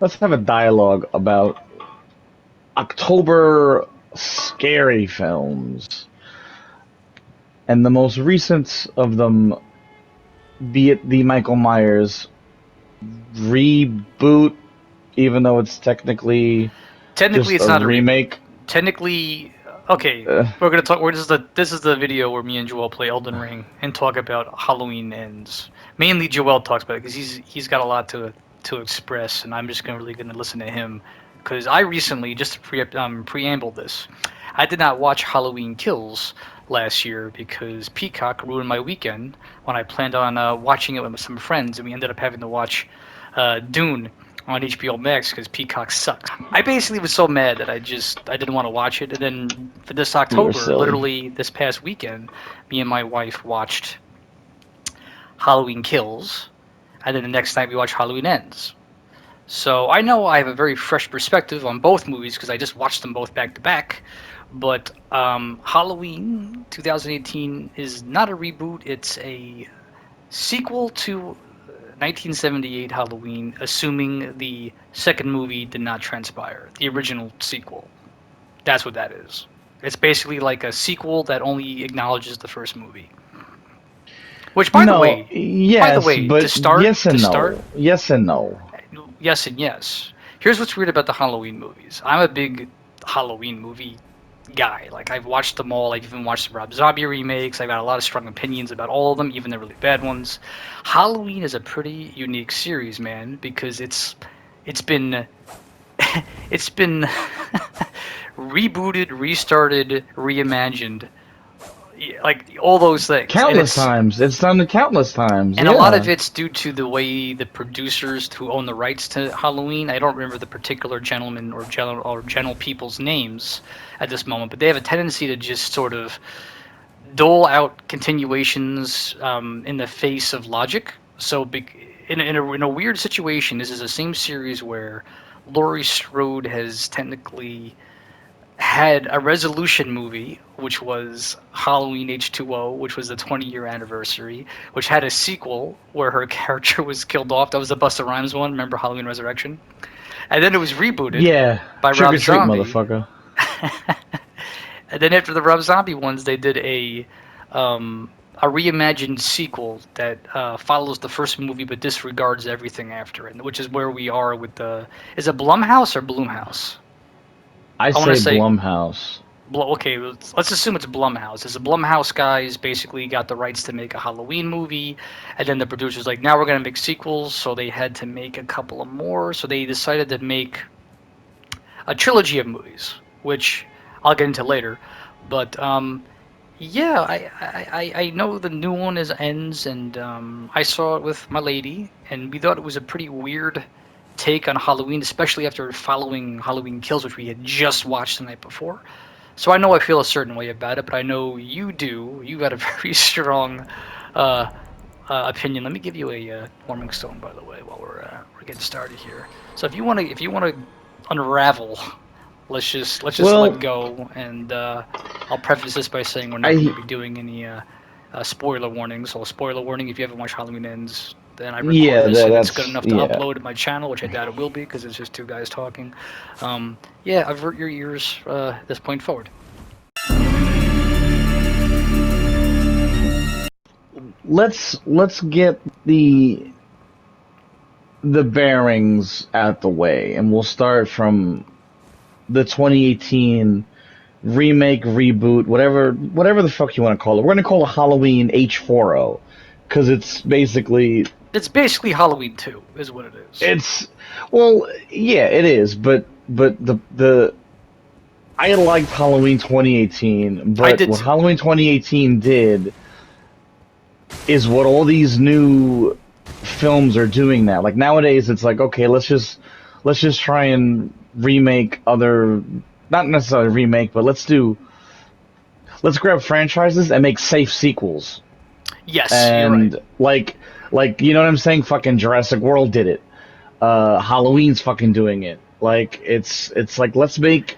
let's have a dialogue about October scary films, and the most recent of them, be it the Michael Myers reboot, even though it's technically Technically, just it's a not a reboot. remake. Technically, okay, Uh, we're gonna talk. This is the video where me and Joel play Elden Ring and talk about Halloween ends. Mainly, Joel talks about it because he's got a lot to express, and I'm just gonna listen to him. Because I recently, just to preamble this, I did not watch Halloween Kills last year because Peacock ruined my weekend when I planned on watching it with some friends, and we ended up having to watch Dune on HBO Max because Peacock sucks. I basically was so mad that I didn't want to watch it. And then for this you were October, silly. literally this past weekend, me and my wife watched Halloween Kills, and then the next night we watched Halloween Ends. So I know I have a very fresh perspective on both movies because I just watched them both back to back. But Halloween 2018 is not a reboot; it's a sequel to 1978 Halloween, assuming the second movie did not transpire, the original sequel. That's what that is. It's basically like a sequel that only acknowledges the first movie. Which, No, yes, to but start, yes and no. Yes and no. yes and yes. Here's what's weird about the Halloween movies. I'm a big Halloween movie guy. Like I've watched them all. I've even watched the Rob Zombie remakes. I've got a lot of strong opinions about all of them, even the really bad ones. Halloween is a pretty unique series, man, because it's been it's been rebooted, restarted, reimagined, like all those things, Countless times. It's done countless times. and a lot of Yeah. it's due to the way the producers who own the rights to Halloween. I don't remember the particular gentleman or general people's names at this moment, but they have a tendency to just sort of dole out continuations in the face of logic. So, in a weird situation, this is the same series where Laurie Strode has technically had a resolution movie, which was Halloween H2O, which was the 20-year anniversary, which had a sequel where her character was killed off. That was the Busta Rhymes one. Remember Halloween Resurrection? And then it was rebooted Yeah. by Trick Rob or treat, Zombie. motherfucker. And then after the Rob Zombie ones, they did a reimagined sequel that follows the first movie but disregards everything after it, which is where we are with the. Is it Blumhouse or Bloomhouse? I I want to say say Blumhouse. Okay, let's assume it's Blumhouse. It's the Blumhouse guys basically got the rights to make a Halloween movie, and then the producers like, now we're gonna make sequels, so they had to make a couple of more. So they decided to make a trilogy of movies, which I'll get into later. But yeah, I know the new one is ends, and I saw it with my lady, and we thought it was a pretty weird take on Halloween, especially after following Halloween Kills, which we had just watched the night before. So I know I feel a certain way about it, but I know you do. You got a very strong uh, opinion. Let me give you a warming stone, by the way, while we're getting started here. So if you want to unravel, let's just let Well, go. And I'll preface this by saying we're not going I to be doing any spoiler warnings. So spoiler warning: if you haven't watched Halloween Ends, then I record yeah, this and it's good that's enough to yeah. upload to my channel, which I doubt it will be because it's just two guys talking. Yeah, avert your ears this point forward. Let's get the bearings out the way, and we'll start from the 2018 remake, reboot, whatever the fuck you want to call it. We're gonna call it Halloween H40 because it's basically It's basically Halloween 2, is what it is. it's well, yeah, it is, but the I liked Halloween 2018, I but did what too. Halloween 2018 did is what all these new films are doing now. Like nowadays, it's like, okay, let's just try and remake other, not necessarily remake, but let's grab franchises and make safe sequels. Yes, you're right. And like you know what I'm saying? Fucking Jurassic World did it. Halloween's fucking doing it. Like it's like let's make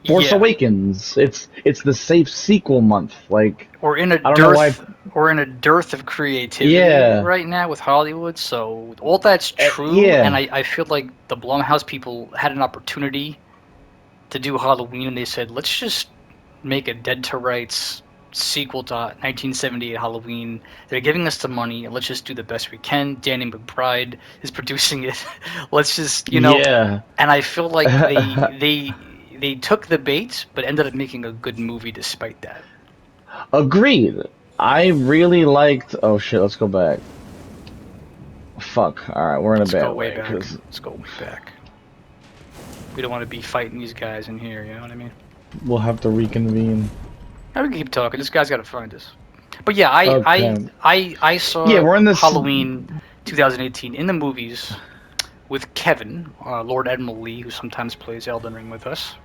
Force Yeah, Awakens. It's the safe sequel month. Like we're in a I don't know why. dearth. We're in a dearth of creativity Yeah, right now with Hollywood. So all that's true, and yeah, I feel like the Blumhouse people had an opportunity to do Halloween, and they said, let's just make a Dead to Rights sequel to 1978 Halloween. They're giving us the money. Let's just do the best we can. Danny McBride is producing it. Let's just, yeah. And I feel like they took the bait, but ended up making a good movie despite that. Agreed. I really liked. Oh shit! Let's go back. Fuck. All right, we're in a Let's go bad way way back. because Let's go way back. We don't want to be fighting these guys in here. You know what I mean? we'll have to reconvene. Now we can keep talking. This guy's got to find us. But yeah, I I Okay. I I Yeah, saw we're in this. Halloween 2018 in the movies with Kevin, Lord Admiral Lee, who sometimes plays Elden Ring with us.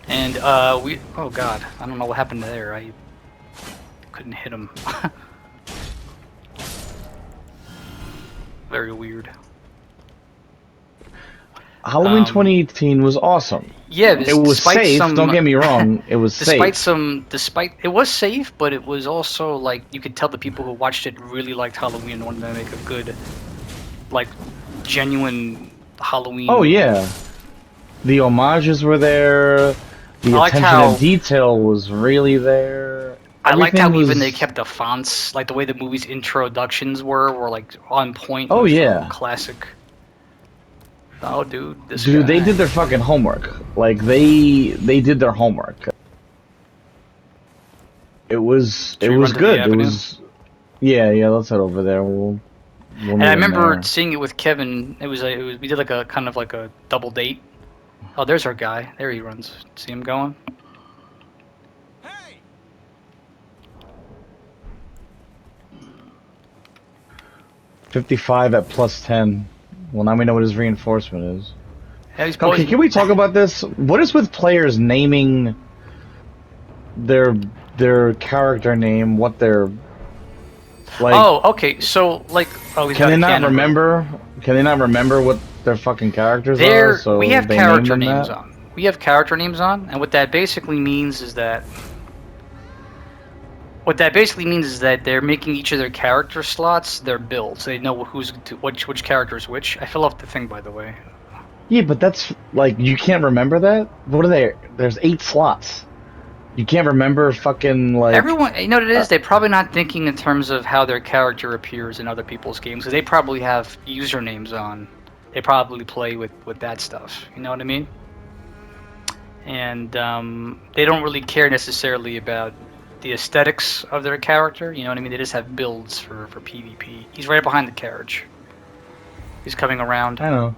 And we oh god, I don't know what happened there. I couldn't hit him. Very weird. Halloween Um, 2018 was awesome. yeah, It was despite safe. Don't some get me wrong. It was safe. despite it was safe, but it was also like you could tell the people who watched it really liked Halloween and wanted to make a good, like, genuine Oh Halloween. yeah, the homages were there. I The liked attention to how detail was really there. I liked Everything how even they was. kept the fonts, like the way the movie's introductions were like on point Oh with yeah, classic. Oh, dude, this dude, they guy. did their fucking homework. Like they did their homework. It Should we was run to the good. It avenue? was yeah. Let's head over there. We'll And I meet him remember there. seeing it with Kevin. It was we did like a kind of like a double date. Oh, there's our guy. There he runs. See him going? 55 at +10. Well, now we know what his reinforcement is. Yeah, he's Okay, poison. can we talk about this? What is with players naming their their character name? What they're like? Oh, okay. So like, oh, he's Can got they a not cannonball. remember? Can they not remember what their fucking characters are? There, we So have they name character them names that. on. We have character names on, and what that basically means is that they're making each of their character slots their build, so they know which character is which. I fell off the thing, by the way. Yeah, but that's like you can't remember that. What are they? There's 8 slots. You can't remember fucking like. Everyone, you know what it Uh, is? They're probably not thinking in terms of how their character appears in other people's games, because they probably have usernames on. They probably play with that stuff. You know what I mean? And they don't really care necessarily about the aesthetics of their character. You know what I mean? They just have builds for PvP. He's right behind the carriage. He's coming around. I know.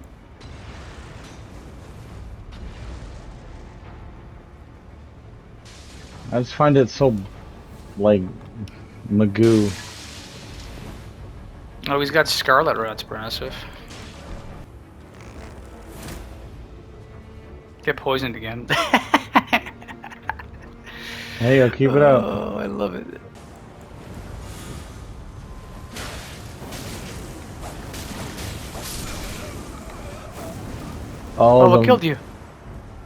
I just find it so like Magoo. Oh, he's got Scarlet Rat's impressive. Get poisoned again. Hey, I'll keep it up. Oh, I love it. Oh, Oh, what killed you?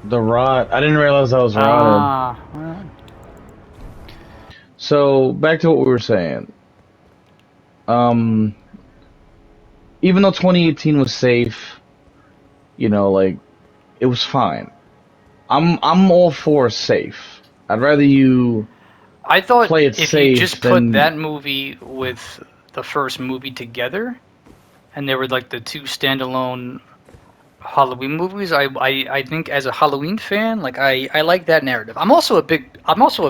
the rot. I didn't realize I was rotted. Ah, well, So back to what we were saying. Um, even though 2018 was safe, like it was fine. I'm all for safe. I'd rather you I thought play it if you safe just put than that movie with the first movie together, and they were like the two standalone Halloween movies, I think as a Halloween fan, like I like that narrative. I'm also a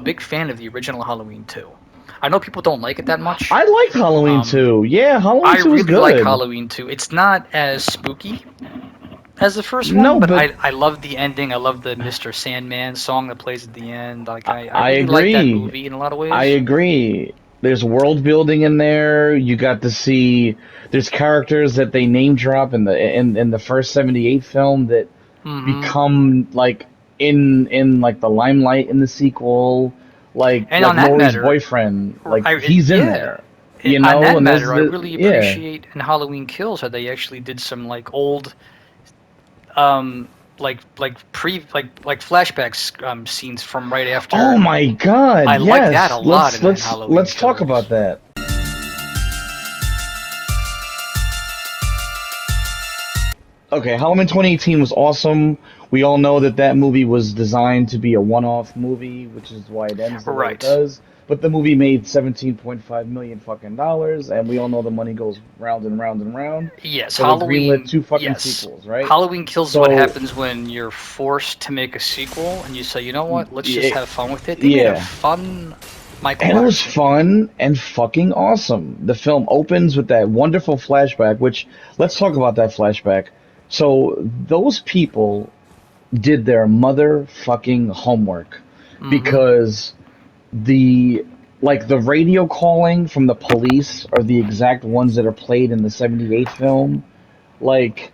big fan of the original Halloween too. I know people don't like it that much. I liked Halloween Um, 2. Yeah, Halloween I 2 was really like good. Halloween too. It's not as spooky as the first one, No, but but I love the ending. I love the Mr. Sandman song that plays at the end. Like I I really like that agree. movie in a lot of I ways. agree. There's world building in there. You got to see there's characters that they name drop in the first 78 film that Hmm. become like in like the limelight in the sequel, like And on like that Laurie's matter, boyfriend, like I he's in yeah, there. You On know, that and there's matter, I the really yeah. appreciate in Halloween Kills how they actually did some like old, um, like flashbacks scenes from right Oh after. my God, I like that a yes. lot in Halloween Let's talk about Kills. that. Okay, Halloween 2018 was awesome. We all know that that movie was designed to be a one-off movie, which is why it ends the way it Right. does. But the movie made 17.5 million fucking dollars, and we all know the money goes round and round and round. Yes, So they greenlit Halloween. two fucking Yes, sequels, right? Halloween Kills is what So, happens when you're forced to make a sequel, and you say, you know what? Let's just yeah, have fun with it. They made a yeah. fun Michael And it was Myers movie. fun and fucking awesome. The film opens with that wonderful flashback, which let's talk about that flashback. So those people did their motherfucking homework Mm-hmm. because the the radio calling from the police are the exact ones that are played in the 78 film. Like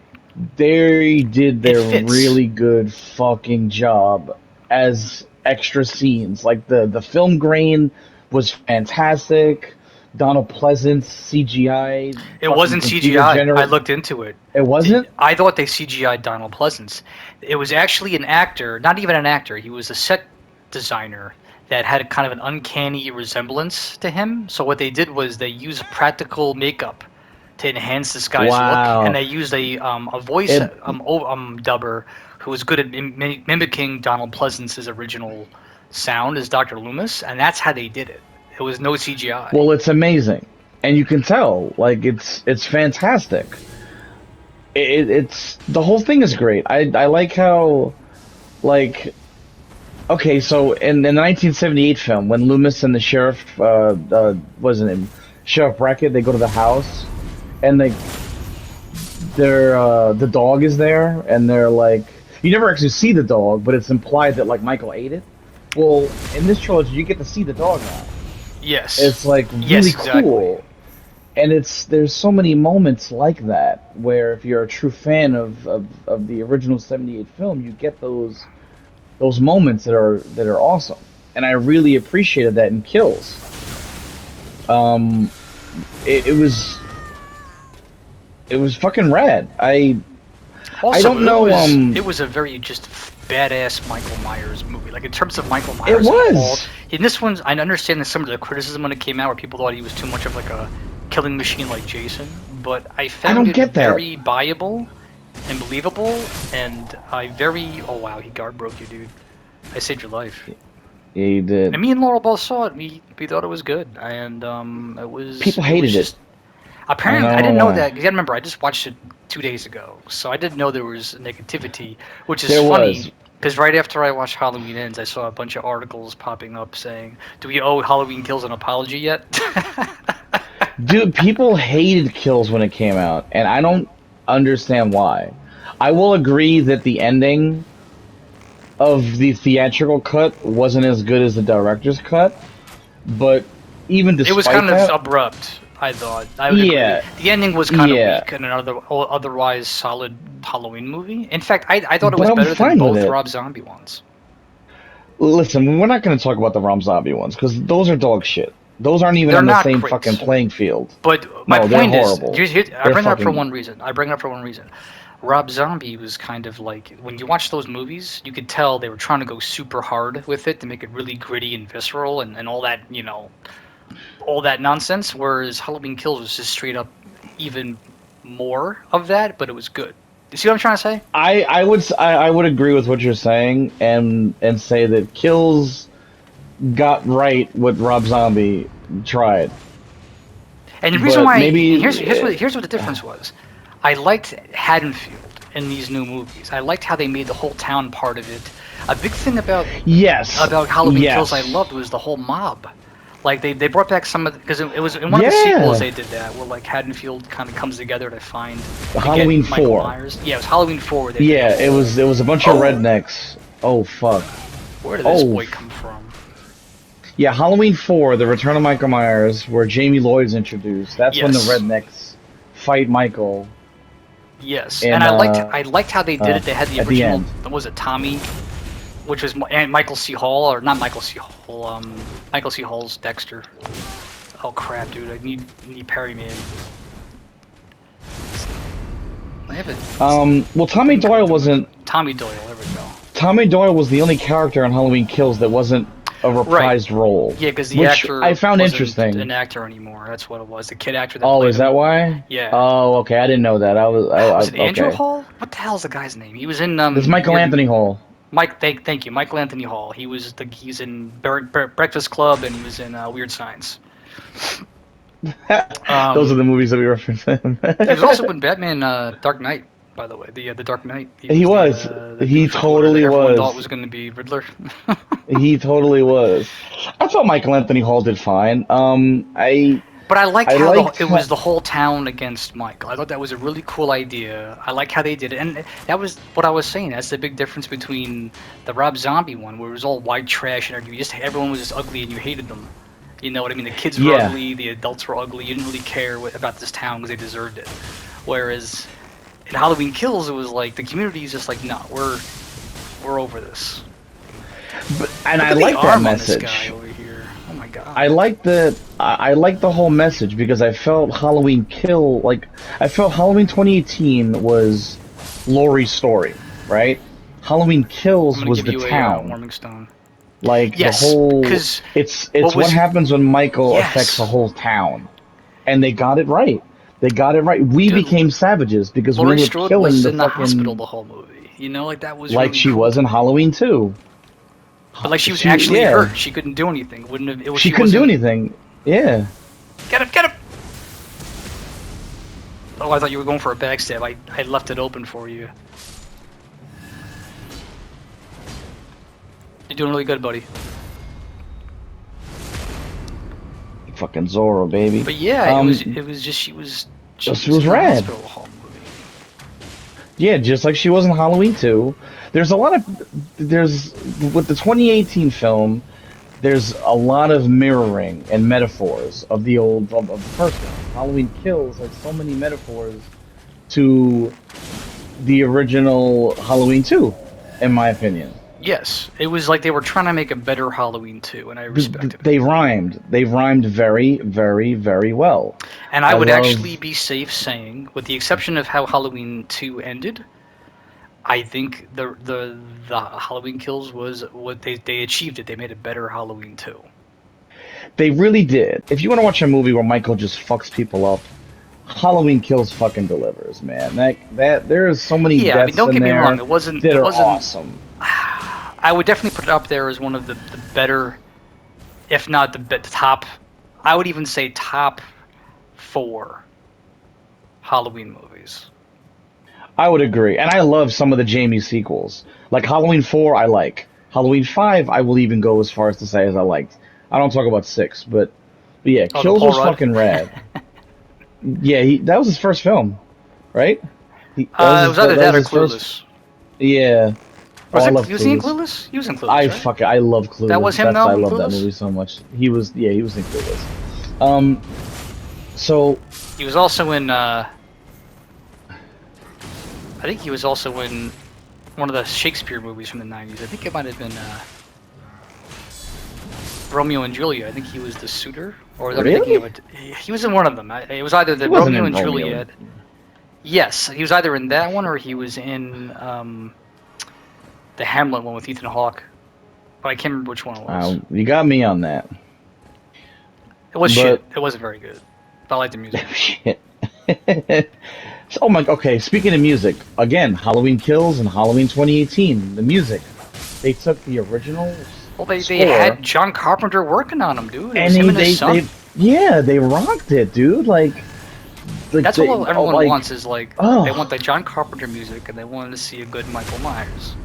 they did It their fits. really good fucking job as extra scenes. Like the film grain was fantastic. Donald Pleasance CGI It fucking wasn't computer CGI. I generate. looked into it. It wasn't? I thought they CGI'd Donald Pleasance. It was actually an actor, not even an actor. He was a set designer that had kind of an uncanny resemblance to him. So what they did was they used practical makeup to enhance this guy's look, and Wow. they used a voice It dubber who was good at mimicking Donald Pleasance's original sound as Dr. Loomis, and that's how they did it. It was no CGI. Well, it's amazing, and you can tell. Like it's fantastic. It's the whole thing is great. I like how like okay, so in the 1978 film, when Loomis and the sheriff, wasn't him, Sheriff Brackett, they go to the house, and the dog is there, and they're like, you never actually see the dog, but it's implied that like Michael ate it. Well, in this trilogy, you get to see the dog now. Yes. It's like Yes, really exactly. cool, and there's so many moments like that where if you're a true fan of the original 78 film, you get those moments that are awesome, and I really appreciated that in Kills. Um, it was fucking rad. I Also, don't know. it was a very just badass Michael Myers movie. Like in terms of Michael It Myers as a whole, was. in this one, I understand that some of the criticism when it came out, where people thought he was too much of like a killing machine like Jason, but I I found don't it get that. very buyable and believable, and I very oh wow, he guard broke you, dude. I saved your life. Yeah, you And did. me and Laurel both saw it. We thought it was good, and People it was hated it, just and apparently, I I don't know didn't know why. that. You gotta remember, I just watched it 2 days ago, so I didn't know there was negativity, which is There funny was. because right after I watched Halloween Ends, I saw a bunch of articles popping up saying, "Do we owe Halloween Kills an apology yet?" Dude, people hated Kills when it came out, and I don't understand why. I will agree that the ending of the theatrical cut wasn't as good as the director's cut, but even It was despite kind of that, abrupt. I thought I would agree. yeah, The ending was kind of yeah, weak in an otherwise solid Halloween movie. In fact, I thought it but was I'm better than fine with both it. Rob Zombie ones. Listen, we're not going to talk about the Rom Zombie ones because those are dog shit. Those aren't even They're on the not same fucking great. playing field. But my No, they're point is, horrible. I They're bring it up for fucking one reason. I bring it up for one reason. Rob Zombie was kind of like when you watch those movies, you could tell they were trying to go super hard with it to make it really gritty and visceral and all that, all that nonsense. Whereas Halloween Kills was just straight up even more of that, but it was good. You see what I'm trying to say? I would agree with what you're saying and say that Kills got right what Rob Zombie tried, And the reason but why, and maybe here's what the difference was. I liked Haddonfield in these new movies. I liked how they made the whole town part of it. A big thing yes, about Halloween Kills I yes, loved was the whole mob. Like they brought back some of because it was in one of the sequels yeah. they did that where like Haddonfield kind of comes together to get Halloween Michael 4. Myers. Yeah, it was Halloween 4 where they did the Yeah, it whole was it was a bunch of oh rednecks. Oh fuck. where did this Oh boy come from? yeah, Halloween 4, The Return of Michael Myers, where Jamie Lloyd's introduced. That's when the Yes, rednecks fight Michael yes, and in I liked how they did it. They had the at the original end. was it Tommy, which was and Michael C. Hall or not Michael C. Hall, Michael C. Hall's Dexter. Oh crap, dude! I need Perry Man. I have it. Well, Tommy Doyle wasn't. Tommy Doyle. There we go. Tommy Doyle was the only character in Halloween Kills that wasn't a Right. reprised role. Yeah, because the which actor I found wasn't interesting. an actor anymore. That's what it was. The kid actor that Oh, played is him. that why? Yeah. Oh, okay. I didn't know that. Was it Andrew Okay. Hall? What the hell's the guy's name? He was in This is Michael Anthony Hall. Mike, thank you, Michael Anthony Hall. He's in Breakfast Club and he was in Weird Science. Those are the movies that we reference him. He was also in Batman Dark Knight, by the way. The Dark Knight. He was. The He douche totally that everyone was. thought was going to be Riddler. He totally was. I thought Michael Anthony Hall did fine. But I liked I how liked it was the whole town against Michael. I thought that was a really cool idea. I like how they did it, and that was what I was saying. That's the big difference between the Rob Zombie one, where it was all white trash and everyone was just ugly and you hated them. You know what I mean? The kids were ugly, the adults were ugly. You didn't really care about this town because they deserved it. Whereas in Halloween Kills, it was like the community is just like, no, we're over this. And I like that message. This guy over here. Oh my god. I like the whole message because I felt Halloween 2018 was Laurie's story, right? Halloween Kills was the town. Warming Stone. Like yes, the whole it's what happens when Michael affects the whole town. And they got it right. They got it right. We became savages because Laurie we were Strode killing was the in fucking the hospital the whole movie. You know, like that was like really she cool. was in Halloween 2. But like she was actually hurt. She couldn't do anything. She couldn't do anything. Yeah. Get him! Oh, I thought you were going for a backstab. I left it open for you. You're doing really good, buddy. Fucking Zorro, baby. But yeah, it was just she was rad. The whole movie. Yeah, just like she was in Halloween 2. There's with the 2018 film, there's a lot of mirroring and metaphors of the first one. Halloween Kills has so many metaphors to the original Halloween 2, in my opinion. Yes, it was like they were trying to make a better Halloween 2, and I respected it. They rhymed. They rhymed very, very, very well. And I would actually be safe saying, with the exception of how Halloween 2 ended, I think the Halloween Kills was what they achieved it. They made a better Halloween 2. They really did. If you want to watch a movie where Michael just fucks people up, Halloween Kills fucking delivers, man. That there is so many deaths I mean, don't get me wrong. that wasn't awesome. I would definitely put it up there as one of the better, if not the top. I would even say top 4 Halloween movies. I would agree, and I love some of the Jamie sequels. Like Halloween 4, I like. Halloween 5, I will even go as far as to say as I liked. I don't talk about 6, but yeah, Kills was fucking rad. Yeah, that was his first film, right? It was either that or Clueless. Yeah. Was he in Clueless? He was in Clueless, I love Clueless. That was him, though? I love that movie so much. He was in Clueless. So he was also in. I think he was also in one of the Shakespeare movies from the '90s. I think it might have been Romeo and Juliet. I think he was the suitor, or was I thinking of it? He was in one of them. It was either the Romeo and Juliet. Yes, he was either in that one or he was in the Hamlet one with Ethan Hawke. But I can't remember which one it was. You got me on that. It was shit. It wasn't very good. But I liked the music. Shit. Oh my. Okay, speaking of music, again, Halloween Kills and Halloween 2018. The music, they took the original. Well, they had John Carpenter working on them, dude. It was and him and his son. they rocked it, dude. Like that's what everyone wants is they want the John Carpenter music and they wanted to see a good Michael Myers.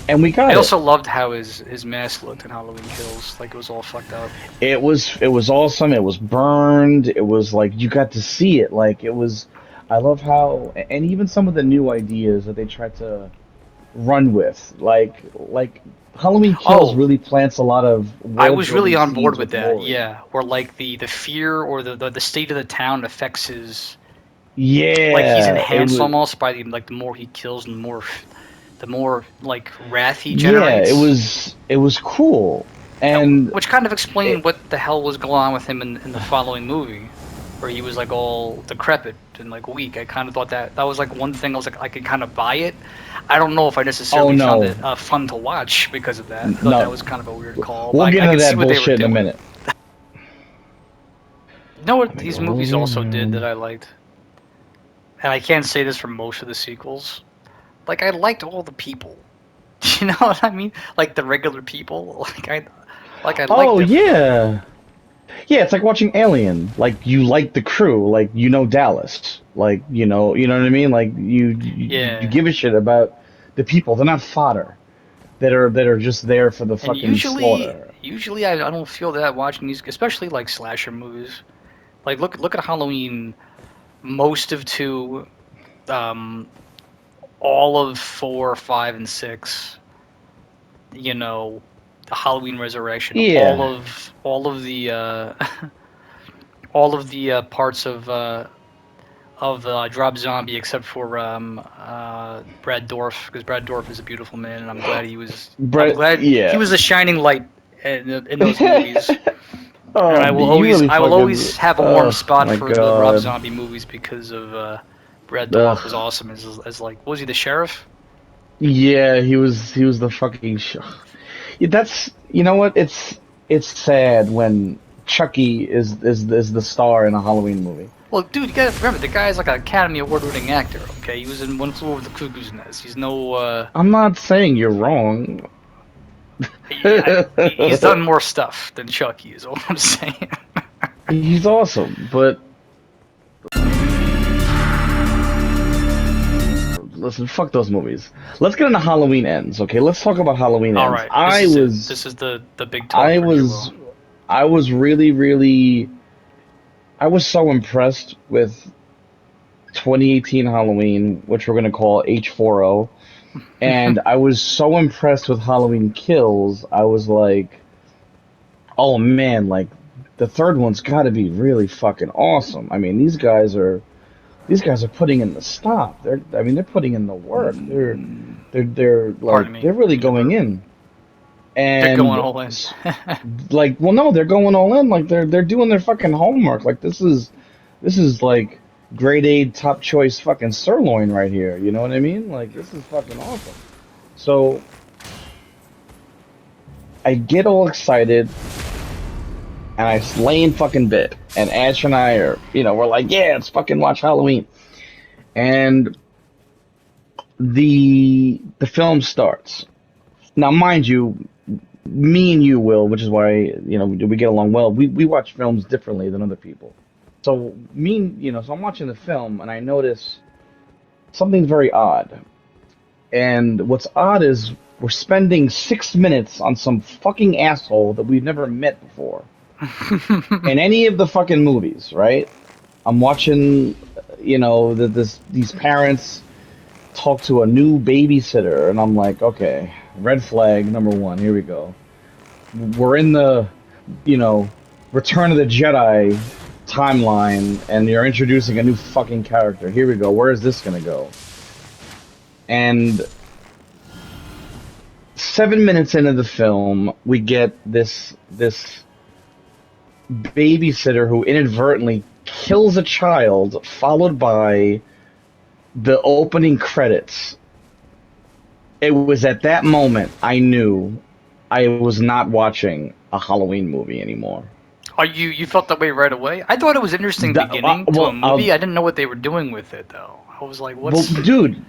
And we got it. I also loved how his mask looked in Halloween Kills. Like it was all fucked up. It was awesome. It was burned. It was like you got to see it. Like it was. I love how, and even some of the new ideas that they tried to run with, like Halloween Kills really plants a lot of. I was really on board with that. Yeah, where like the fear or the state of the town affects his. Yeah. Like he's enhanced almost by the more he kills, and the more like wrath he generates. Yeah, it was cool. And which kind of explained it, what the hell was going on with him in the following movie, where he was like all decrepit and like weak. I kind of thought that was like one thing I was like I could kind of buy it. I don't know if I oh necessarily found no, it fun to watch because of that. I thought that no, was kind of a weird call, we'll but get I into could see that what they were bullshit in a doing. minute. You know what Let me these go over movies here, also did that man. I liked, and I can't say this for most of the sequels. Like I liked all the people. You know what I mean? Like the regular people. I liked Oh everybody. yeah, yeah. It's like watching Alien. Like you like the crew. Like you know Dallas. Like you know what I mean. Like you Yeah. give a shit about the people. They're not fodder. That are just there for the And fucking slaughter. usually I don't feel that watching these, especially like slasher movies. Like look at Halloween. Most of two, um, all of four, five, and six. You know, the Halloween Resurrection. Yeah, All of the all of the parts of Drop Zombie except for Brad Dorff, because Brad Dorff is a beautiful man, and I'm glad he was. I'm Brett. glad he Yeah. was a shining light in those movies. And Oh, you really I will fucking. always have a warm Oh spot my for the Rob god. Zombie movies because of Brad Dorff was Ugh. awesome as like was he the sheriff? Yeah, he was the fucking. Yeah, that's you know what? It's sad when Chucky is the star in a Halloween movie. Well, dude, you gotta remember the guy's like an Academy Award-winning actor. Okay, he was in One Flew Over the Cuckoo's Nest. He's no. I'm not saying you're wrong. He's done more stuff than Chucky. Is all I'm saying. He's awesome, but listen, fuck those movies. Let's get into Halloween Ends, okay? Let's talk about Halloween All Ends. right, this is the big I talker, was Joel. I was really I was so impressed with 2018 Halloween, which we're gonna call H40, and I was so impressed with Halloween Kills. I was like, oh man, like the third one's got to be really fucking awesome. I mean, these guys are putting in the stop. I mean, they're putting in the work. They're Pardon like me, they're really the going burp. in. They're going And all in. like, well, no, they're going all in. Like they're doing their fucking homework. Like this is like grade A top choice fucking sirloin right here. You know what I mean? Like this is fucking awesome. So I get all excited and I lay in fucking bed. And Ash and I are, we're like, yeah, let's fucking watch Halloween. And the film starts. Now, mind you, me and you will, which is why we get along well. We watch films differently than other people. So so I'm watching the film and I notice something's very odd. And what's odd is we're spending 6 minutes on some fucking asshole that we've never met before in any of the fucking movies, right? I'm watching, these parents talk to a new babysitter, and I'm like, okay, red flag number one. Here we go. We're in the, you know, Return of the Jedi timeline, and you're introducing a new fucking character. Here we go. Where is this gonna go? And 7 minutes into the film, we get this babysitter who inadvertently kills a child, followed by the opening credits. It was at that moment I knew I was not watching a Halloween movie anymore. Are you felt that way right away? I thought it was interesting beginning to a Well, movie. I didn't know what they were doing with it though. I was like, well, what's dude,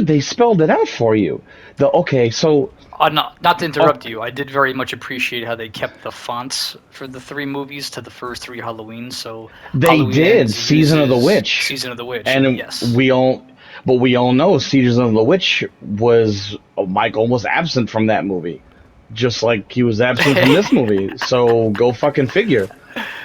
they spelled it out for you. Okay, so not to oh, interrupt you. I did very much appreciate how they kept the fonts for the three movies to the first three Halloweens. So they Halloween did Ends Season of the uses Witch, Season of the Witch. and Yes. we all know Season of the Witch was Michael was absent from that movie, just like he was absent from this movie. So go fucking figure.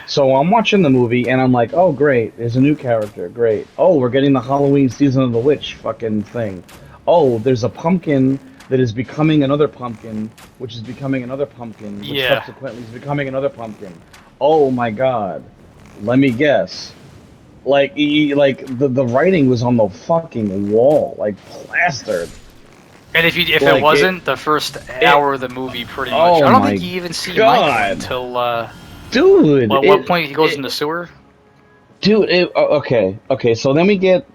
So I'm watching the movie and I'm like, oh great, there's a new character, great. Oh, we're getting the Halloween Season of the Witch fucking thing. Oh, there's a pumpkin that is becoming another pumpkin, which is becoming another pumpkin, which Yeah. subsequently is becoming another pumpkin. Oh my god. Let me guess. Like the writing was on the fucking wall, like plastered. And if it Like wasn't the first it. hour of the movie, pretty much, Oh I don't think my you even see Michael god, until dude! well, what point he goes in the sewer. Dude. Okay. So then we get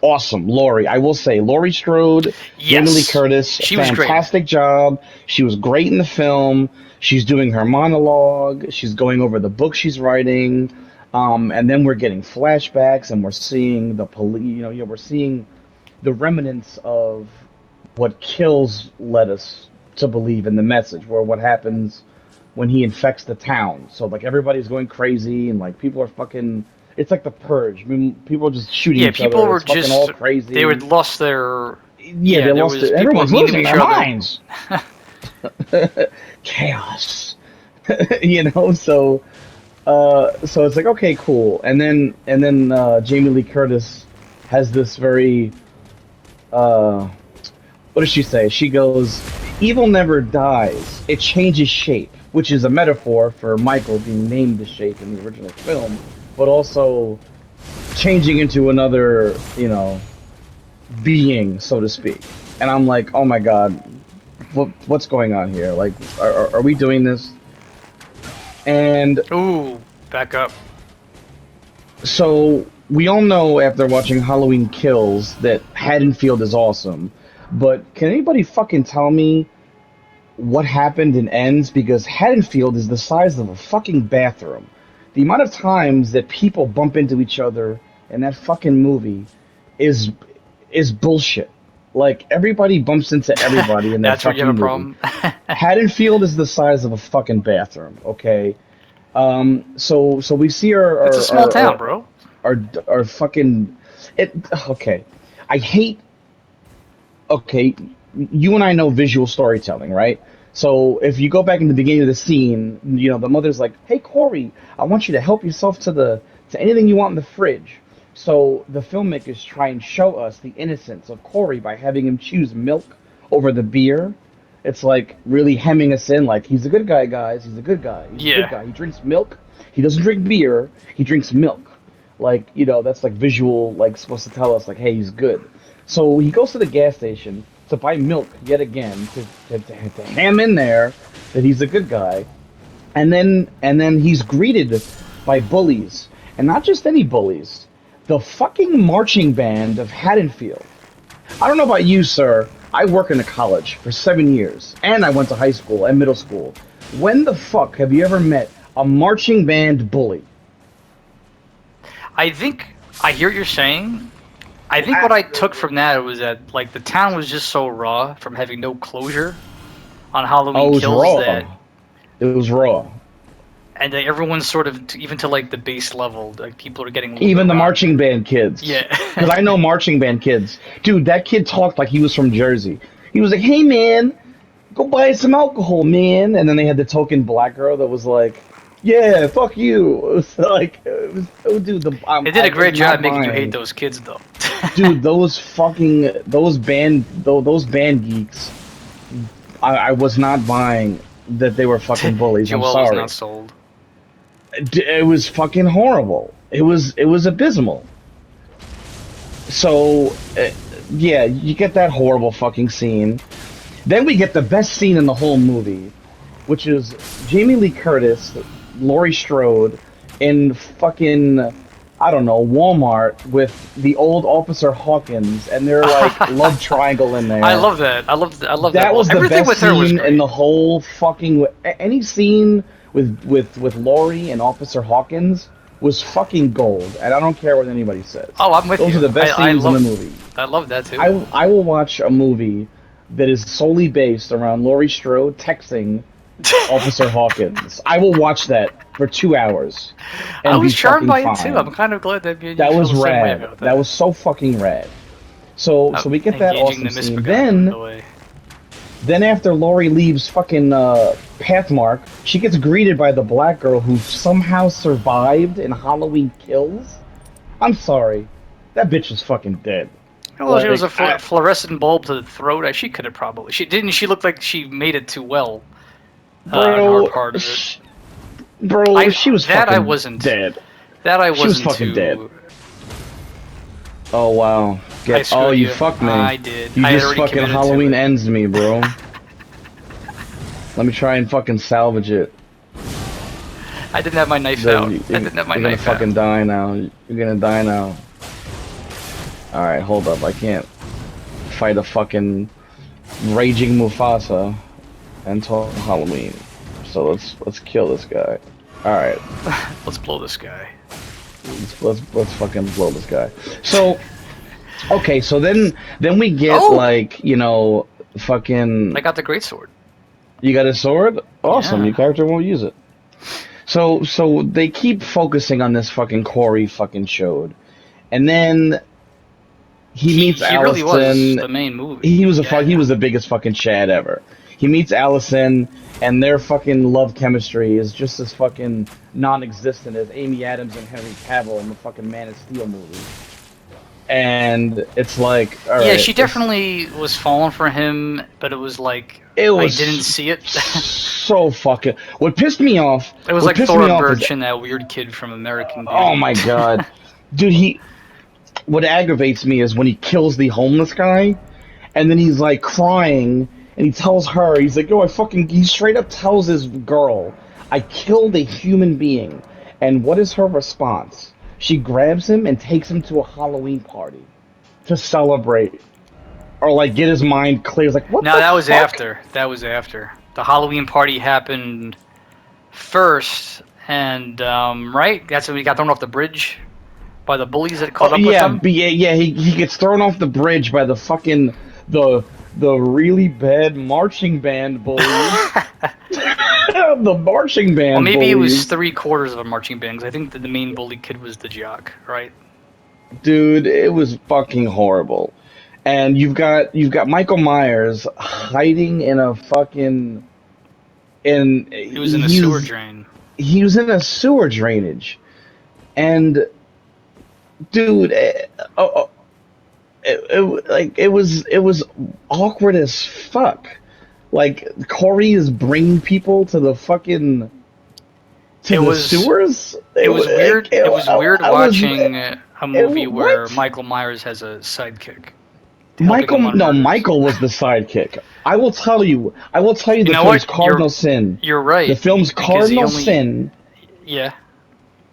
awesome. Laurie, I will say, Laurie Strode, Jamie Lee Yes, Curtis, she was great. fantastic job. She was great in the film. She's doing her monologue. She's going over the book she's writing. And then we're getting flashbacks, and we're seeing the police. We're seeing the remnants of what Kills led us to believe in the message, where what happens when he infects the town. So like everybody's going crazy, and like people are fucking. It's like the purge. I mean, people are just shooting Yeah, each people other. were It's fucking all just they crazy. would lost their Yeah, yeah. they There lost was it. people were Everyone's mean to losing each their other. minds. Chaos. So it's like okay, cool. And then Jamie Lee Curtis has this very what does she say? She goes, "Evil never dies; it changes shape," which is a metaphor for Michael being named the shape in the original film, but also changing into another, being, so to speak. And I'm like, oh my god, what's going on here? Like, are we doing this? And Ooh, back up. so we all know after watching Halloween Kills that Haddonfield is awesome, but can anybody fucking tell me what happened in Ends? Because Haddonfield is the size of a fucking bathroom. The amount of times that people bump into each other in that fucking movie is is bullshit. Like everybody bumps into everybody in that That's where you have fucking a movie. problem. Haddonfield is the size of a fucking bathroom. Okay. So we see It's a small town, bro. our fucking it. Okay, I hate. Okay, you and I know visual storytelling, right? So if you go back in the beginning of the scene, the mother's like, "Hey Corey, I want you to help yourself to anything you want in the fridge." So the filmmakers try and show us the innocence of Corey by having him choose milk over the beer. It's like really hemming us in, like he's a good guy, guys. He's a good guy. He's a good Yeah. guy. He drinks milk. He doesn't drink beer. He drinks milk. Like that's like visual, like supposed to tell us, like, hey, he's good. So he goes to the gas station to buy milk yet again to ham in there that he's a good guy, and then he's greeted by bullies, and not just any bullies, the fucking marching band of Haddonfield. I don't know about you, sir. I work in a college for 7 years, and I went to high school and middle school. When the fuck have you ever met a marching band bully? I think I hear what you're saying. I think I, what I took from that was that like the town was just so raw from having no closure on oh, Halloween it was Kills that raw. It was raw. and everyone's sort of even to like the base level, like people are getting a little bit Even the rotten. marching band kids. Yeah. Because I know marching band kids. Dude, that kid talked like he was from Jersey. He was like, hey, man, go buy some alcohol, man. And then they had the token black girl that was like, yeah, fuck you. It was like, oh, dude, They did I a was great not job making you hate buying. those kids though. Dude, those band geeks, I was not buying that they were fucking bullies. I'm Joel was not sorry. sold. It was fucking horrible. It was abysmal. So, yeah, you get that horrible fucking scene. Then we get the best scene in the whole movie, which is Jamie Lee Curtis, Laurie Strode, in fucking, I don't know, Walmart with the old Officer Hawkins, and they're like love triangle in I there. love that. I love that. That Well, was the everything best with her was scene in great. the whole fucking. Any scene with Laurie and Officer Hawkins was fucking gold, and I don't care what anybody says. Oh, I'm with Those are you. the best scenes in the movie. I love that too. I will watch a movie that is solely based around Laurie Strode texting Officer Hawkins. I will watch that for 2 hours I and was be charmed fucking by it too. I'm fine. kind of glad that me and you That feel was the same way rad. about That that. was so fucking rad. So we get that Engaging awesome the scene. misbegotten Then away. Then after Laurie leaves fucking Pathmark, she gets greeted by the black girl who somehow survived in Halloween Kills. I'm sorry, that bitch was fucking dead. Well, she was a Like, fluorescent bulb to the throat. She could have probably. She didn't. She looked like she made it too well. In her bro, part of it. bro, she was That I fucking wasn't. dead. That I She was wasn't fucking dead. too. Oh wow. I Oh, screwed you you. fucked me. I did. You I had just already fucking committed to Halloween it. ends me, bro. Let me try and fucking salvage it. I didn't have my knife out. You're I didn't have my gonna knife out. fucking die now. You're gonna die now. Alright, hold up. I can't fight a fucking raging Mufasa until Halloween. So let's kill this guy. Alright. Let's blow this guy. Let's fucking blow this guy. So okay, so then we get Oh! like, you know, fucking I got the great sword. you got a sword? Awesome, Yeah. your character won't use it. So they keep focusing on this fucking Corey fucking chode. And then he meets He really was Allison. the main movie. He was he Yeah. was the biggest fucking Chad ever. He meets Allison, and their fucking love chemistry is just as fucking non-existent as Amy Adams and Henry Cavill in the fucking Man of Steel movie. And it's like, all Yeah, right, she definitely was falling for him, but it was like it I was didn't see it. so fucking. What pissed me off? It was What like pissed me Thora off is, Birch and that weird kid from American oh Beauty. my god, dude. What aggravates me is when he kills the homeless guy, and then he's like crying, and he tells her, he's like, "Yo, he straight up tells his girl, I killed a human being." And what is her response? She grabs him and takes him to a Halloween party to celebrate, or like get his mind clear. It's like, what Now the that was fuck? after. That was after. The Halloween party happened first, and right? That's when he got thrown off the bridge by the bullies that caught Oh up with yeah, him. yeah. He gets thrown off the bridge by the fucking the the really bad marching band bullies. The marching Well, band maybe it was bullies, 3/4 of a marching band. 'Cause I think that the main bully kid was the jock, right? dude. It was fucking horrible. And you've got Michael Myers hiding in a fucking in He was in a sewer he's drain. he was in a sewer drainage, and dude, it was awkward as fuck. Like Corey is bringing people to the fucking to It the was sewers. it was weird. It was weird I was watching a movie where what? Michael Myers has a sidekick helping Michael, him on no, murders. Michael was the sidekick. I will tell you. I will tell you You the know film's what? cardinal sin. You're The right film's because he cardinal only sin. yeah.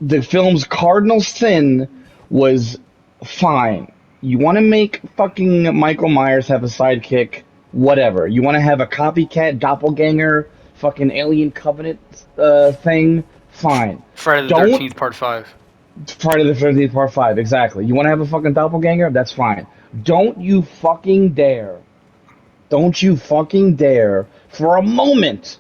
The film's cardinal sin was fine. You want to make fucking Michael Myers have a sidekick, whatever. You want to have a copycat doppelganger, fucking alien covenant thing, fine. Friday the Don't 13th Part 5. Friday the 13th Part 5, exactly. You want to have a fucking doppelganger? That's fine. Don't you fucking dare. Don't you fucking dare for a moment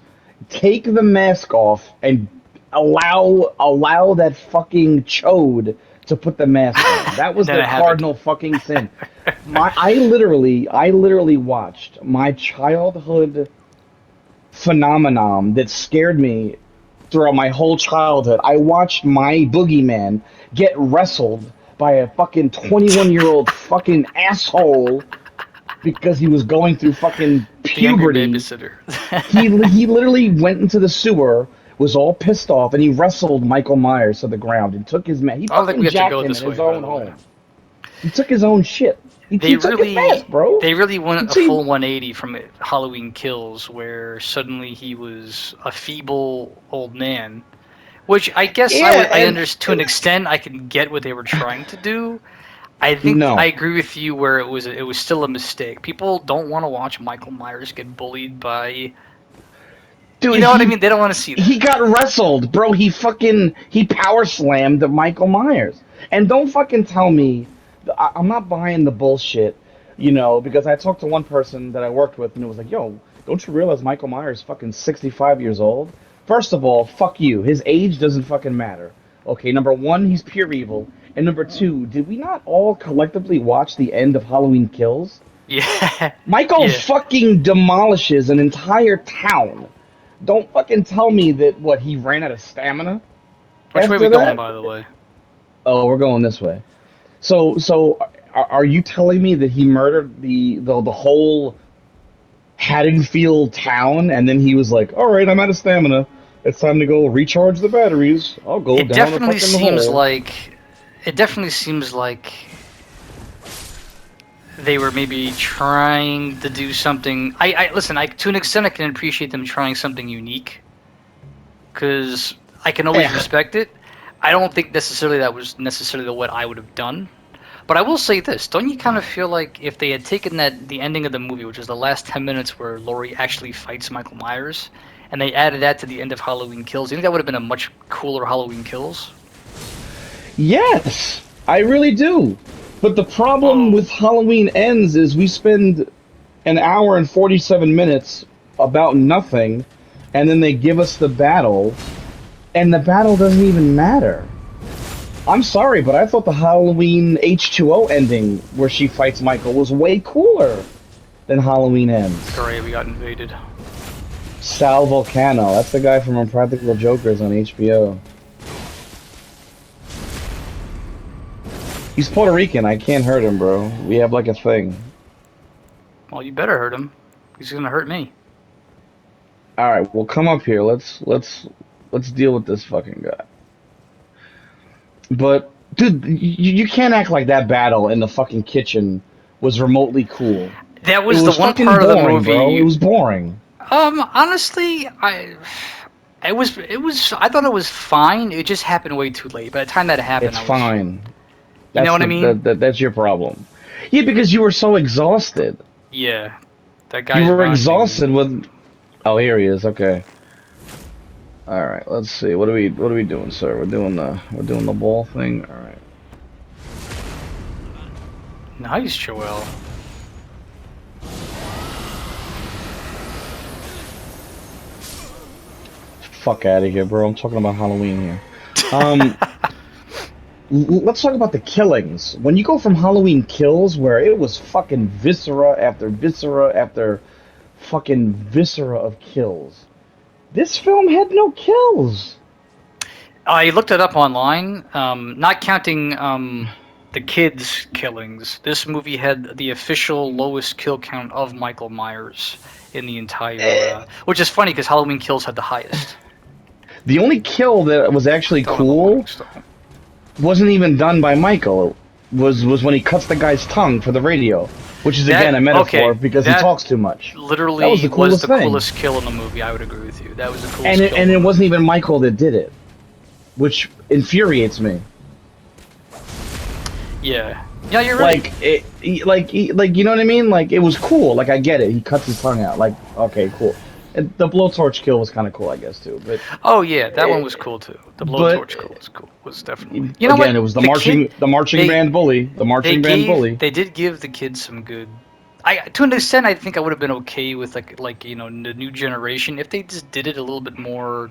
take the mask off and allow that fucking chode to put the mask on. That And was then the it happened. cardinal fucking sin. I literally watched my childhood phenomenon that scared me throughout my whole childhood. I watched my boogeyman get wrestled by a fucking 21-year-old fucking asshole because he was going through fucking The angry puberty. babysitter. He literally went into the sewer, was all pissed off, and he wrestled Michael Myers to the ground and took his mask. He I don't think fucking we have to jacked go him in this way, his by own the way. home. He took his own shit. He took his mask, bro. They really He went a took- full 180 from Halloween Kills, where suddenly he was a feeble old man. Which I guess yeah, I and understand to an extent. I can get what they were trying to do. I think I no, agree with you where it was still a mistake. People don't want to watch Michael Myers get bullied by. You dude, know what I mean? They don't want to see he that. got wrestled, bro. He power slammed Michael Myers. And don't fucking tell me I'm not buying the bullshit, because I talked to one person that I worked with and it was like, "Yo, don't you realize Michael Myers is fucking 65 years old?" First of all, fuck you. His age doesn't fucking matter. Okay, number 1, he's pure evil. And number 2, did we not all collectively watch the end of Halloween Kills? Yeah, Michael yeah. fucking demolishes an entire town. Don't fucking tell me that he ran out of stamina Which way are we after going, that. by the way? Oh, we're going this way. So are you telling me that he murdered the whole Haddonfield town, and then he was like, "All right, I'm out of stamina. It's time to go recharge the batteries. I'll go It down a definitely fucking seems hole." like. It definitely seems like they were maybe trying to do something. I listen. To an extent, I can appreciate them trying something unique, because I can always Eh, respect it. I don't think necessarily that was necessarily what I would have done. But I will say this: don't you kind of feel like if they had taken the ending of the movie, which is the last 10 minutes where Laurie actually fights Michael Myers, and they added that to the end of Halloween Kills, you think that would have been a much cooler Halloween Kills? yes, I really do. But the problem Oh, with Halloween Ends is we spend an hour and 47 minutes about nothing, and then they give us the battle, and the battle doesn't even matter. I'm sorry, but I thought the Halloween H2O ending where she fights Michael was way cooler than Halloween Ends. great, we got invaded. Sal Volcano, that's the guy from Impractical Jokers on HBO. He's Puerto Rican, I can't hurt him, bro. We have like a thing. Well, you better hurt him. He's gonna hurt me. Alright, well come up here. Let's deal with this fucking guy. But dude, you can't act like that battle in the fucking kitchen was remotely cool. That It was the was one fucking part of the boring, bro. It movie. was boring. Honestly, I thought it was fine. It just happened way too late. By the time that happened, It's I was, fine. you know That's what I mean? that's your problem. Yeah, because you were so exhausted. Yeah, that You guy's were running. exhausted with. Oh, here he is. Okay. All right. Let's see. What are we doing, sir? We're doing the ball thing. All right. Nice, Joel. Fuck out of here, bro. I'm talking about Halloween here. Um, let's talk about the killings. When you go from Halloween Kills, where it was fucking viscera after viscera after fucking viscera of kills, this film had no kills. I looked it up online. Not counting the kids' killings, this movie had the official lowest kill count of Michael Myers in the entire. Which is funny because Halloween Kills had the highest. The only kill that was actually Don't have a morning cool still. wasn't even done by Michael. Was when he cuts the guy's tongue for the radio, which is again a metaphor because he That talks too much. That was literally the was coolest the thing. coolest kill in the movie. I would agree with you. That was the And coolest kill. it wasn't even Michael that did it, which infuriates me. Yeah, yeah, you're right. Like you know what I mean? Like it was cool. Like I get it. He cuts his tongue out. Like okay, cool. And the blowtorch kill was kind of cool, I guess too. But Oh yeah, that one was cool too. The but blowtorch kill was cool. Was definitely. You know again, what? it was the The marching kid, the marching they band bully. The marching band bully. they did give the kids some good. To an extent, I think I would have been okay with like the new generation if they just did it a little bit more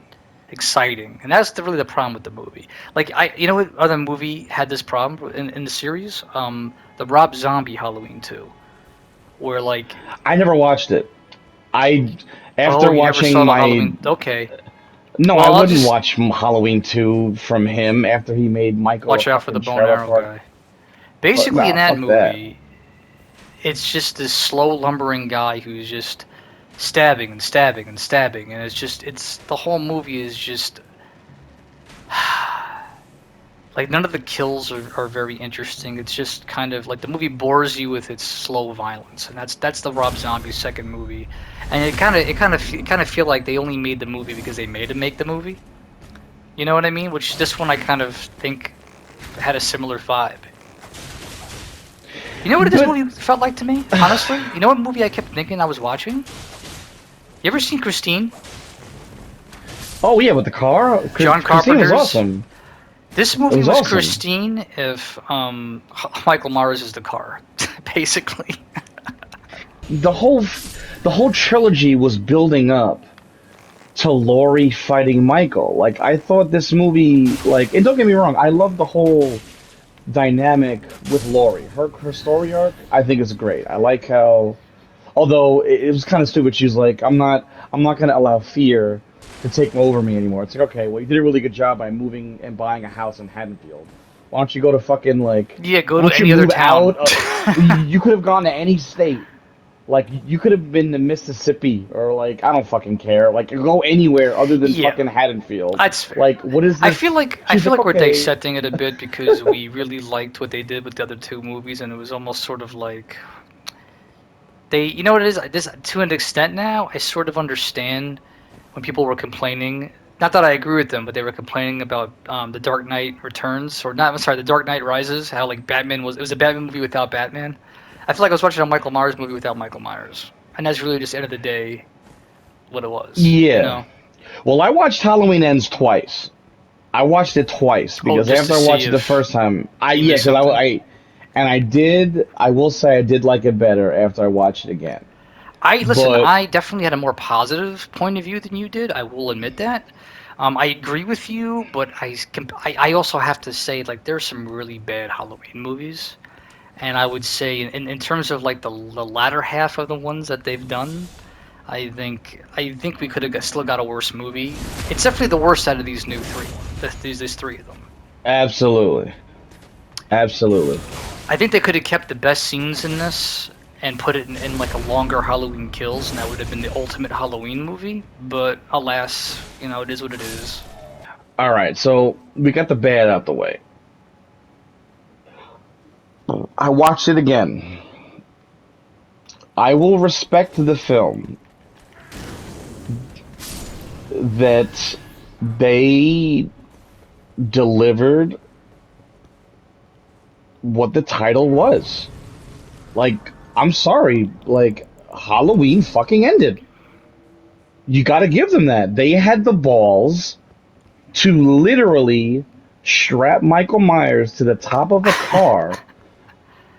exciting. And that's really the problem with the movie. Like what other movie had this problem in the series? The Rob Zombie Halloween 2, where like, I never watched it. I oh, after you never watching saw the my Halloween. Okay, no, I well, I'll wouldn't just watch Halloween 2 from him after he made Michael a watch out for the fucking bone trailer arrow park. guy. But Basically, in nah, that fuck that. movie, it's just this slow lumbering guy who's just stabbing and stabbing and stabbing, and it's the whole movie is just like none of the kills are very interesting. It's just kind of like the movie bores you with its slow violence, and that's the Rob Zombie second movie, and it kind of feel like they only made the movie because they made him make the movie. You know what I mean? Which this one I kind of think had a similar vibe. You know what this But movie felt like to me? Honestly, you know what movie I kept thinking I was watching? You ever seen Christine? oh yeah, with the car, John Christine was Carpenter's. awesome. This It movie was was awesome. Christine if Michael Myers is the car, basically. The whole the whole trilogy was building up to Laurie fighting Michael. Like I thought this movie, like, and don't get me wrong, I love the whole dynamic with Laurie. Her story arc, I think is great. I like how, although it was kind of stupid. She's like, I'm not gonna allow fear to take over me anymore. It's like, okay, well, you did a really good job by moving and buying a house in Haddonfield. Why don't you go to fucking like, Yeah, go why to don't you any other move town. out? You could have gone to any state. Like you could have been to Mississippi or like I don't fucking care. Like go anywhere other than Yeah, fucking Haddonfield. that's fair. Like what is I this? feel like I She's feel like like we're okay, dissecting it a bit because we really liked what they did with the other two movies, and it was almost sort of like you know what it is? This to an extent now, I sort of understand when people were complaining. Not that I agree with them, but they were complaining about the Dark Knight Returns, or not. I'm sorry, the Dark Knight Rises. How like Batman was, it was a Batman movie without Batman. I feel like I was watching a Michael Myers movie without Michael Myers, and that's really just end of the day what it was. You Yeah. know? Well, I watched Halloween Ends twice. I watched it twice Oh, because just to after I see watched it the if first time, you yeah, missed because something. and I did. I will say I did like it better after I watched it again. I listen. But I definitely had a more positive point of view than you did. I will admit that. I agree with you, but I also have to say like there's some really bad Halloween movies, and I would say in terms of like the latter half of the ones that they've done, I think we could have still got a worse movie. It's definitely the worst out of these new three. These three of them. absolutely, absolutely. I think they could have kept the best scenes in this and put it in like a longer Halloween Kills, and that would have been the ultimate Halloween movie. But alas, it is what it is. All right, so we got the bad out the way. I watched it again. I will respect the film that they delivered what the title was. Like, I'm sorry, like Halloween fucking ended. You got to give them that. They had the balls to literally strap Michael Myers to the top of a car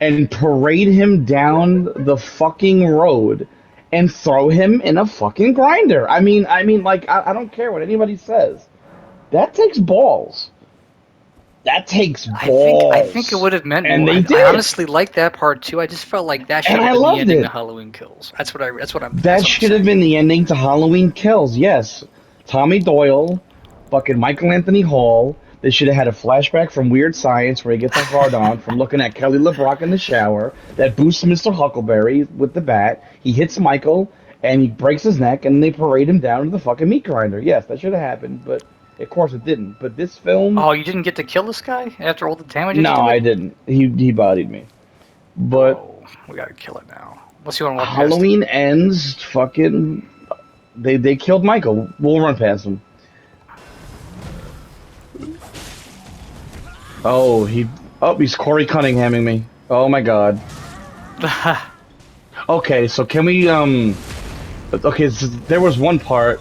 and parade him down the fucking road and throw him in a fucking grinder. Like, I don't care what anybody says. That takes balls. That takes I think it balls. would have meant And more. they I did. honestly like that part too. I just felt like that And should have I been the loved ending to it. Halloween Kills. That's That what I'm should have saying. been the ending to Halloween Kills. Yes. Tommy Doyle, fucking Michael Anthony Hall. They should have had a flashback from Weird Science where he gets a hard on from looking at Kelly LeBrock in the shower. That boosts Mr. Huckleberry with the bat. He hits Michael and he breaks his neck and they parade him down to the fucking meat grinder. Yes, that should have happened, but of course it didn't. But this film, Oh, you didn't get to kill this guy after all the damage that no, you I did? didn't. He bodied me. But Bro, we gotta kill it now. Unless you want to walk past it. Halloween ends fucking they killed Michael. We'll run past him. Oh, he's Corey Cunninghaming me. Oh my god. Okay, so can we okay, so there was one part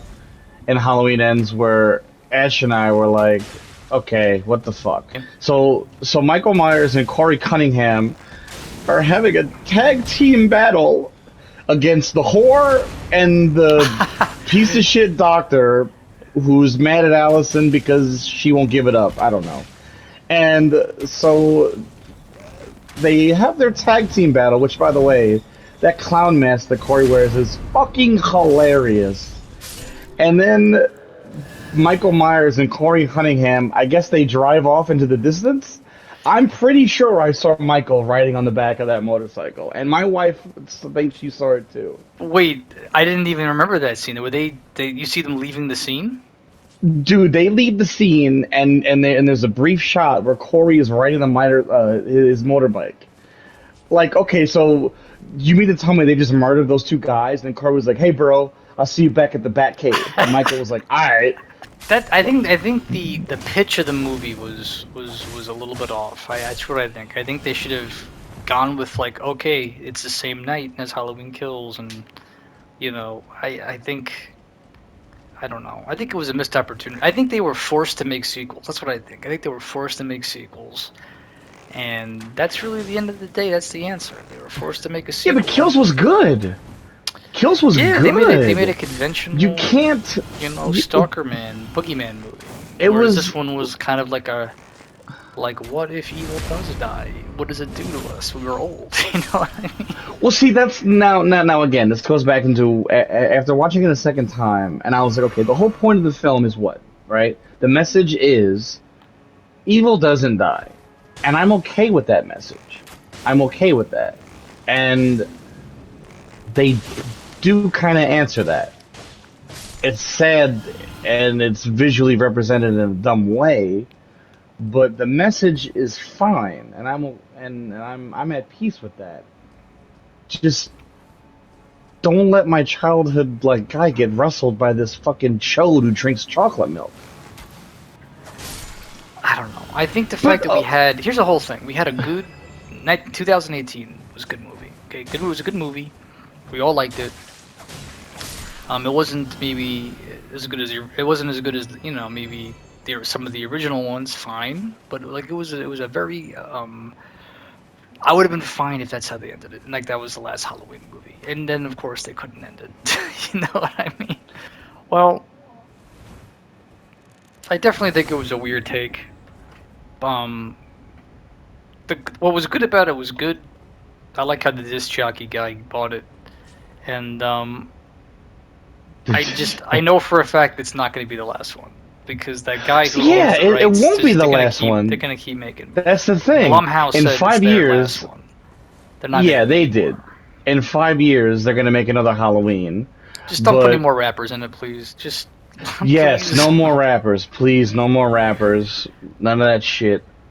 in Halloween Ends where Ash and I were like, okay, what the fuck? So Michael Myers and Corey Cunningham are having a tag team battle against the whore and the piece of shit doctor who's mad at Allison because she won't give it up. I don't know. And so they have their tag team battle, which, by the way, that clown mask that Corey wears is fucking hilarious. And then Michael Myers and Corey Cunningham, I guess they drive off into the distance. I'm pretty sure I saw Michael riding on the back of that motorcycle, and my wife thinks she saw it too. Wait, I didn't even remember that scene. Were they you see them leaving the scene? Dude, they leave the scene, and there's a brief shot where Corey is riding his motorbike. Like, okay, so you mean to tell me they just murdered those two guys? And Corey was like, "Hey, bro, I'll see you back at the Bat Cave." And Michael was like, "All right." That I think the pitch of the movie was a little bit off. That's what I think. I think they should have gone with like, okay, it's the same night as Halloween Kills, and I think I don't know. I think it was a missed opportunity. I think they were forced to make sequels. That's what I think. I think they were forced to make sequels, and that's really the end of the day. That's the answer. They were forced to make a Yeah, but sequel. Kills was good. Kills was Yeah, they made a good. You conventional, can't. You, Stalker Man, Boogeyman movie. it Whereas this was one was kind of like what if evil does die? What does it do to us when we're old? You know what I mean? well. See, that's now again. This goes back into after watching it a second time, and I was like, okay, the whole point of the film is what, right? The message is evil doesn't die, and I'm okay with that message. I'm okay with that, and they do kind of answer that. It's sad and it's visually represented in a dumb way, but the message is fine, and I'm at peace with that. Just don't let my childhood like guy get rustled by this fucking chode who drinks chocolate milk. I don't know. I think the But fact that we had here's the whole thing. We had a good 2018 was a good movie. Okay, good. It was a good movie. We all liked it. It wasn't maybe as good as it wasn't as good as maybe some of the original ones. Fine, but like it was a very I would have been fine if that's how they ended it. And like that was the last Halloween movie. And then of course they couldn't end it. You know what I mean? Well, I definitely think it was a weird take. Um, what was good about it was good. I like how the disc jockey guy bought it, and I know for a fact it's not going to be the last one because that guy who yeah, owns the it rights, won't be the last they're one. gonna keep making. That's the thing. Blumhouse In said it's five their years, last one. They're not yeah, making they any did. more. In 5 years, they're gonna make another Halloween. Just don't put any But more rappers in it, please. Just yes, please. no more rappers, please. No more rappers. None of that shit.